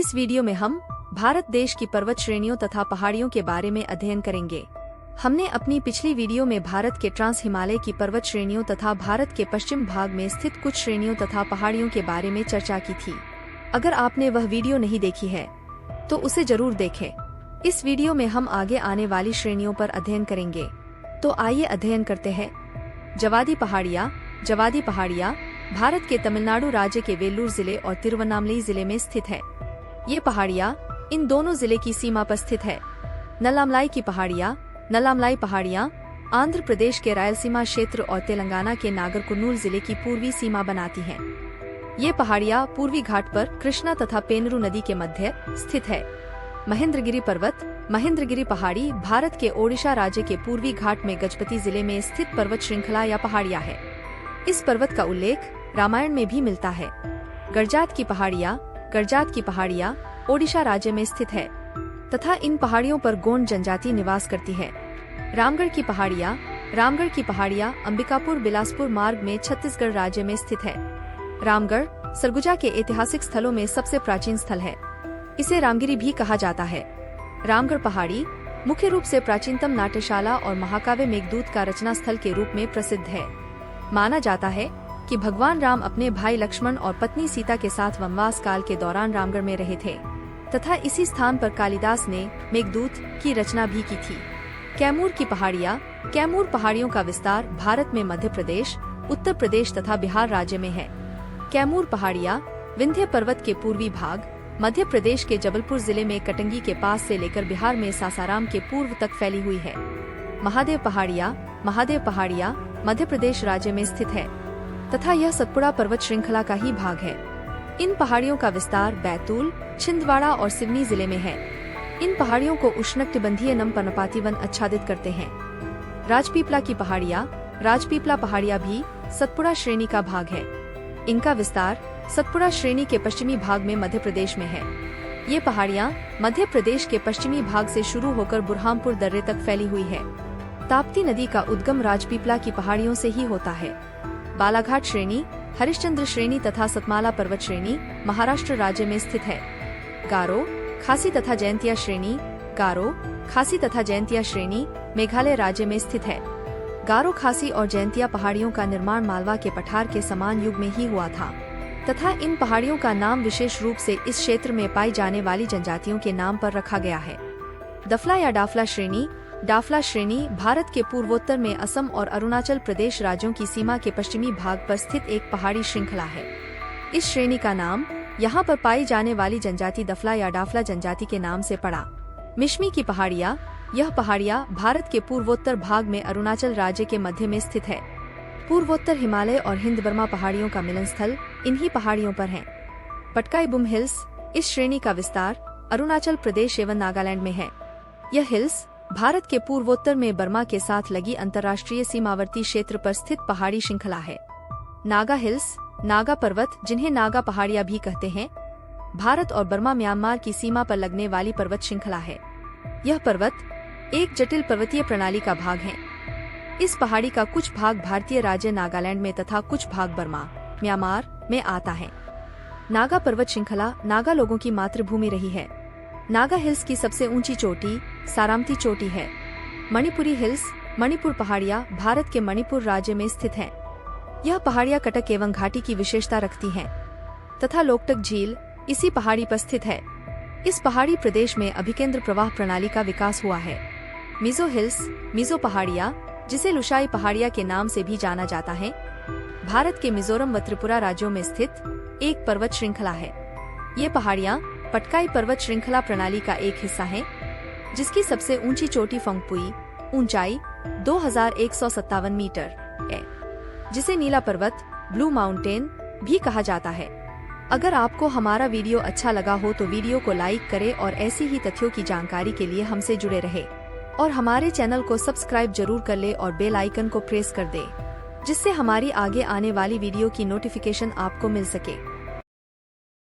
इस वीडियो में हम भारत देश की पर्वत श्रेणियों तथा पहाड़ियों के बारे में अध्ययन करेंगे। हमने अपनी पिछली वीडियो में भारत के ट्रांस हिमालय की पर्वत श्रेणियों तथा भारत के पश्चिम भाग में स्थित कुछ श्रेणियों तथा पहाड़ियों के बारे में चर्चा की थी। अगर आपने वह वीडियो नहीं देखी है तो उसे जरूर देखें। इस वीडियो में हम आगे आने वाली श्रेणियों पर अध्ययन करेंगे। तो आइए अध्ययन करते हैं। जवादी पहाड़ियाँ भारत के तमिलनाडु राज्य के वेल्लूर जिले और तिरुवन्नामलई जिले में स्थित है। ये पहाड़ियाँ इन दोनों जिले की सीमा पर स्थित है। नल्लामलाई पहाड़ियाँ आंध्र प्रदेश के रायलसीमा क्षेत्र और तेलंगाना के नागरकुर्नूल जिले की पूर्वी सीमा बनाती हैं। ये पहाड़ियाँ पूर्वी घाट पर कृष्णा तथा पेनरू नदी के मध्य स्थित है। महेंद्रगिरी पहाड़ी भारत के ओडिशा राज्य के पूर्वी घाट में गजपति जिले में स्थित पर्वत श्रृंखला या पहाड़ियाँ है। इस पर्वत का उल्लेख रामायण में भी मिलता है। गड़जात की पहाड़ियाँ ओडिशा राज्य में स्थित है तथा इन पहाड़ियों पर गोंड जनजाति निवास करती है। रामगढ़ की पहाड़ियाँ अंबिकापुर बिलासपुर मार्ग में छत्तीसगढ़ राज्य में स्थित है। रामगढ़ सरगुजा के ऐतिहासिक स्थलों में सबसे प्राचीन स्थल है। इसे रामगिरी भी कहा जाता है। रामगढ़ पहाड़ी मुख्य रूप से प्राचीनतम नाट्यशाला और महाकाव्य मेघदूत का रचना स्थल के रूप में प्रसिद्ध है। माना जाता है कि भगवान राम अपने भाई लक्ष्मण और पत्नी सीता के साथ वनवास काल के दौरान रामगढ़ में रहे थे तथा इसी स्थान पर कालिदास ने मेघदूत की रचना भी की थी। कैमूर पहाड़ियों का विस्तार भारत में मध्य प्रदेश, उत्तर प्रदेश तथा बिहार राज्य में है। कैमूर पहाड़ियाँ विंध्य पर्वत के पूर्वी भाग, मध्य प्रदेश के जबलपुर जिले में कटंगी के पास से लेकर बिहार में सासाराम के पूर्व तक फैली हुई है। महादेव पहाड़ियाँ मध्य प्रदेश राज्य में स्थित है तथा यह सतपुड़ा पर्वत श्रृंखला का ही भाग है। इन पहाड़ियों का विस्तार बैतूल, छिंदवाड़ा और सिवनी जिले में है। इन पहाड़ियों को उष्णकटिबंधीय नम पर्णपाती वन आच्छादित करते हैं। राजपीपला पहाड़ियाँ भी सतपुड़ा श्रेणी का भाग है। इनका विस्तार सतपुड़ा श्रेणी के पश्चिमी भाग में मध्य प्रदेश में है। ये पहाड़ियाँ मध्य प्रदेश के पश्चिमी भाग से शुरू होकर बुरहानपुर दर्रे तक फैली हुई है। ताप्ती नदी का उद्गम राजपीपला की पहाड़ियों से ही होता है। बालाघाट श्रेणी, हरिश्चंद्र श्रेणी तथा सतमाला पर्वत श्रेणी महाराष्ट्र राज्य में स्थित है। गारो, खासी तथा जयंतिया श्रेणी मेघालय राज्य में स्थित है। गारो, खासी और जयंतिया पहाड़ियों का निर्माण मालवा के पठार के समान युग में ही हुआ था तथा इन पहाड़ियों का नाम विशेष रूप से इस क्षेत्र में पाई जाने वाली जनजातियों के नाम पर रखा गया है। दफला या डाफला श्रेणी भारत के पूर्वोत्तर में असम और अरुणाचल प्रदेश राज्यों की सीमा के पश्चिमी भाग पर स्थित एक पहाड़ी श्रृंखला है। इस श्रेणी का नाम यहाँ पर पाई जाने वाली जनजाति दफला या डाफला जनजाति के नाम से पड़ा। मिश्मी की पहाड़ियाँ, यह पहाड़ियाँ भारत के पूर्वोत्तर भाग में अरुणाचल राज्य के मध्य में स्थित है। पूर्वोत्तर हिमालय और हिंद बर्मा पहाड़ियों का मिलन स्थल इन्हीं पहाड़ियों पर है। पटकाई बुम हिल्स, इस श्रेणी का विस्तार अरुणाचल प्रदेश एवं नागालैंड में है। यह हिल्स भारत के पूर्वोत्तर में बर्मा के साथ लगी अंतर्राष्ट्रीय सीमावर्ती क्षेत्र पर स्थित पहाड़ी श्रृंखला है। नागा हिल्स, नागा पर्वत जिन्हें नागा पहाड़ियाँ भी कहते हैं, भारत और बर्मा म्यांमार की सीमा पर लगने वाली पर्वत श्रृंखला है। यह पर्वत एक जटिल पर्वतीय प्रणाली का भाग है। इस पहाड़ी का कुछ भाग भारतीय राज्य नागालैंड में तथा कुछ भाग बर्मा, म्यांमार में आता है। नागा पर्वत श्रृंखला नागा लोगों की मातृभूमि रही है। नागा हिल्स की सबसे ऊंची चोटी सारामती चोटी है। मणिपुरी हिल्स, मणिपुर पहाड़ियाँ भारत के मणिपुर राज्य में स्थित है। यह पहाड़ियाँ कटक एवं घाटी की विशेषता रखती हैं तथा लोकटक झील इसी पहाड़ी पर स्थित है। इस पहाड़ी प्रदेश में अभिकेंद्र प्रवाह प्रणाली का विकास हुआ है। मिजो हिल्स, मिजो पहाड़ियाँ जिसे लुशाई पहाड़ियाँ के नाम से भी जाना जाता है, भारत के मिजोरम व त्रिपुरा राज्यों में स्थित एक पर्वत श्रृंखला है। ये पहाड़ियाँ पटकाई पर्वत श्रृंखला प्रणाली का एक हिस्सा है जिसकी सबसे ऊंची चोटी फंगपुई ऊंचाई 2157 मीटर है, जिसे नीला पर्वत ब्लू माउंटेन भी कहा जाता है। अगर आपको हमारा वीडियो अच्छा लगा हो तो वीडियो को लाइक करें और ऐसी ही तथ्यों की जानकारी के लिए हमसे जुड़े रहे और हमारे चैनल को सब्सक्राइब जरूर कर ले और बेल आइकन को प्रेस कर दे जिससे हमारी आगे आने वाली वीडियो की नोटिफिकेशन आपको मिल सके।